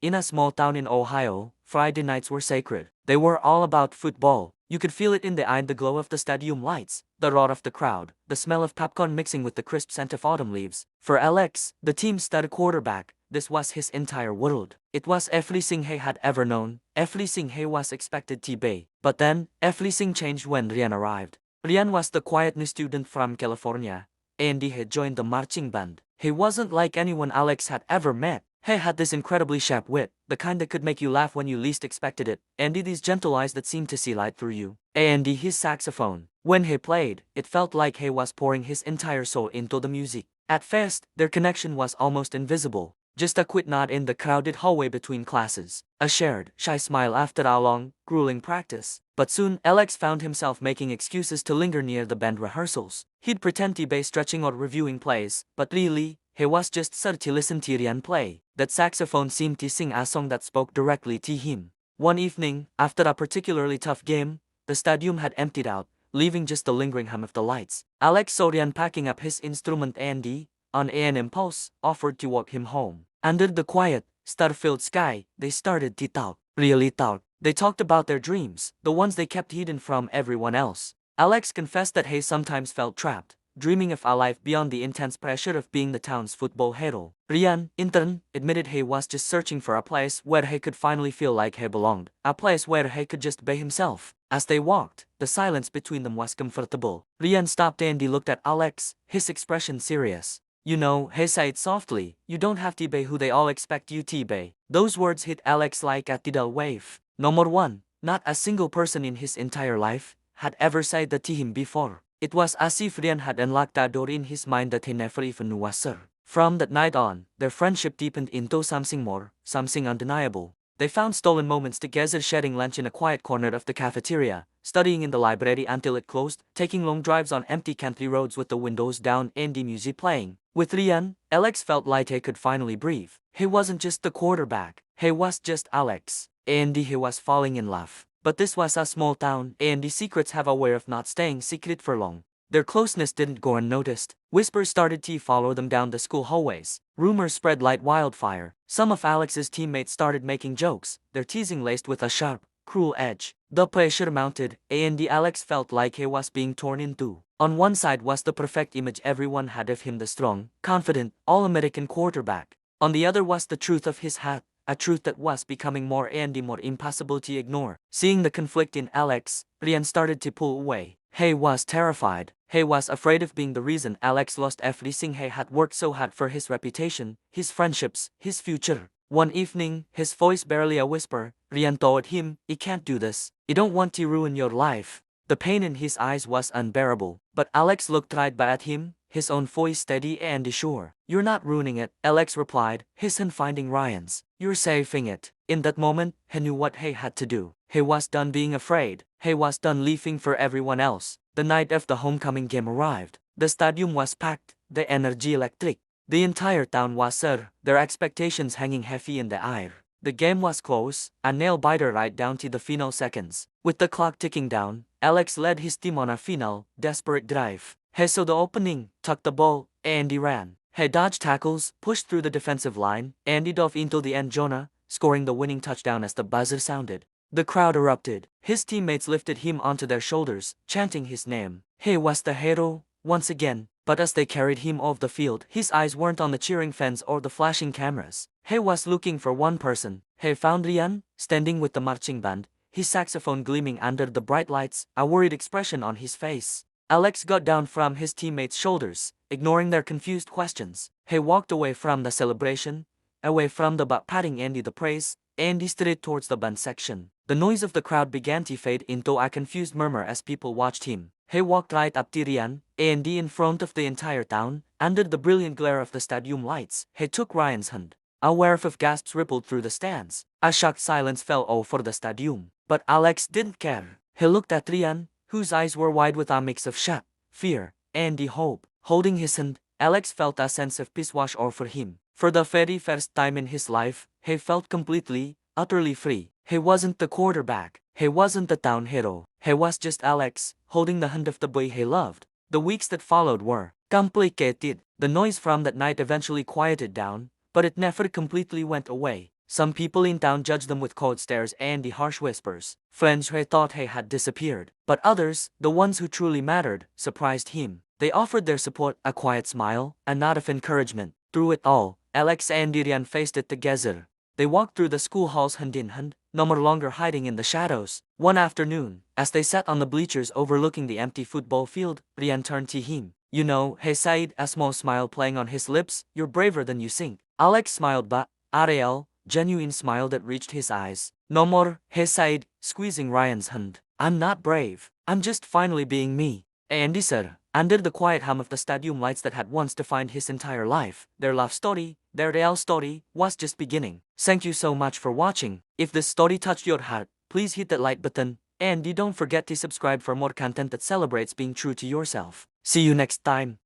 In a small town in Ohio, Friday nights were sacred. They were all about football. You could feel it in the eye, the glow of the stadium lights, the roar of the crowd, the smell of popcorn mixing with the crisp scent of autumn leaves. For Alex, the team's star quarterback, this was his entire world. It was everything he had ever known, everything he was expected to be. But then, everything changed when Ryan arrived. Ryan was the quiet new student from California, and he had joined the marching band. He wasn't like anyone Alex had ever met. He had this incredibly sharp wit, the kind that could make you laugh when you least expected it, and these gentle eyes that seemed to see light through you. And his saxophone. When he played, it felt like he was pouring his entire soul into the music. At first, their connection was almost invisible. Just a quick nod in the crowded hallway between classes. A shared, shy smile after a long, grueling practice. But soon, Alex found himself making excuses to linger near the band rehearsals. He'd pretend to be stretching or reviewing plays, but really, he was just there to listen to Ryan play. That saxophone seemed to sing a song that spoke directly to him. One evening, after a particularly tough game, the stadium had emptied out, leaving just the lingering hum of the lights. Alex saw Ryan packing up his instrument and, on an impulse, offered to walk him home. Under the quiet, star-filled sky, they started to talk. Really talk. They talked about their dreams, the ones they kept hidden from everyone else. Alex confessed that he sometimes felt trapped, dreaming of a life beyond the intense pressure of being the town's football hero. Ryan, in turn, admitted he was just searching for a place where he could finally feel like he belonged, a place where he could just be himself. As they walked, the silence between them was comfortable. Ryan stopped and he looked at Alex, his expression serious. You know, he said softly, you don't have to be who they all expect you to be. Those words hit Alex like a tidal wave. No more one, not a single person in his entire life, had ever said that to him before. It was as if Ryan had unlocked a door in his mind that he never even knew was there. From that night on, their friendship deepened into something more, something undeniable. They found stolen moments together, sharing lunch in a quiet corner of the cafeteria, studying in the library until it closed, taking long drives on empty country roads with the windows down and the music playing. With Ryan, Alex felt like he could finally breathe. He wasn't just the quarterback, he was just Alex. And he was falling in love. But this was a small town, and the secrets have a way of not staying secret for long. Their closeness didn't go unnoticed. Whispers started to follow them down the school hallways. Rumors spread like wildfire. Some of Alex's teammates started making jokes, their teasing laced with a sharp, cruel edge. The pressure mounted, and Alex felt like he was being torn in two. On one side was the perfect image everyone had of him, the strong, confident, all-American quarterback. On the other was the truth of his heart, a truth that was becoming more and more impossible to ignore. Seeing the conflict in Alex, Ryan started to pull away. He was terrified. He was afraid of being the reason Alex lost everything he had worked so hard for: his reputation, his friendships, his future. One evening, his voice barely a whisper, Ryan told him, "You can't do this. You don't want to ruin your life." The pain in his eyes was unbearable, but Alex looked right back at him, his own voice steady and sure. "You're not ruining it," Alex replied, his hand finding Ryan's. "You're saving it." In that moment, he knew what he had to do. He was done being afraid. He was done living for everyone else. The night of the homecoming game arrived. The stadium was packed, the energy electric. The entire town was there, their expectations hanging heavy in the air. The game was close, a nail-biter right down to the final seconds. With the clock ticking down, Alex led his team on a final, desperate drive. He saw the opening, tucked the ball, and he ran. He dodged tackles, pushed through the defensive line, and he dove into the end zone, scoring the winning touchdown as the buzzer sounded. The crowd erupted. His teammates lifted him onto their shoulders, chanting his name. He was the hero, once again. But as they carried him off the field, his eyes weren't on the cheering fans or the flashing cameras. He was looking for one person. He found Ryan, standing with the marching band, his saxophone gleaming under the bright lights, a worried expression on his face. Alex got down from his teammates' shoulders, ignoring their confused questions. He walked away from the celebration, away from the patting and the praise, and he straight towards the band section. The noise of the crowd began to fade into a confused murmur as people watched him. He walked right up to Ryan, and in front of the entire town, under the brilliant glare of the stadium lights. He took Ryan's hand. A wave of gasps rippled through the stands. A shocked silence fell over the stadium. But Alex didn't care. He looked at Ryan, whose eyes were wide with a mix of shock, fear, and hope. Holding his hand, Alex felt a sense of peace wash over him. For the very first time in his life, he felt completely, utterly free. He wasn't the quarterback. He wasn't the town hero. He was just Alex, holding the hand of the boy he loved. The weeks that followed were complicated. The noise from that night eventually quieted down, but it never completely went away. Some people in town judged them with cold stares and the harsh whispers. Friends who thought he had disappeared. But others, the ones who truly mattered, surprised him. They offered their support, a quiet smile, a nod of encouragement. Through it all, Alex and Dirian faced it together. They walked through the school halls hand in hand, no more longer hiding in the shadows. One afternoon, as they sat on the bleachers overlooking the empty football field, Rian turned to him. You know, he said, a small smile playing on his lips, you're braver than you think. Alex smiled but Ariel, genuine smile that reached his eyes. No more, he said, squeezing Ryan's hand. I'm not brave. I'm just finally being me. Andy said, under the quiet hum of the stadium lights that had once defined his entire life, their love story, their real story, was just beginning. Thank you so much for watching. If this story touched your heart, please hit that like button, and you don't forget to subscribe for more content that celebrates being true to yourself. See you next time.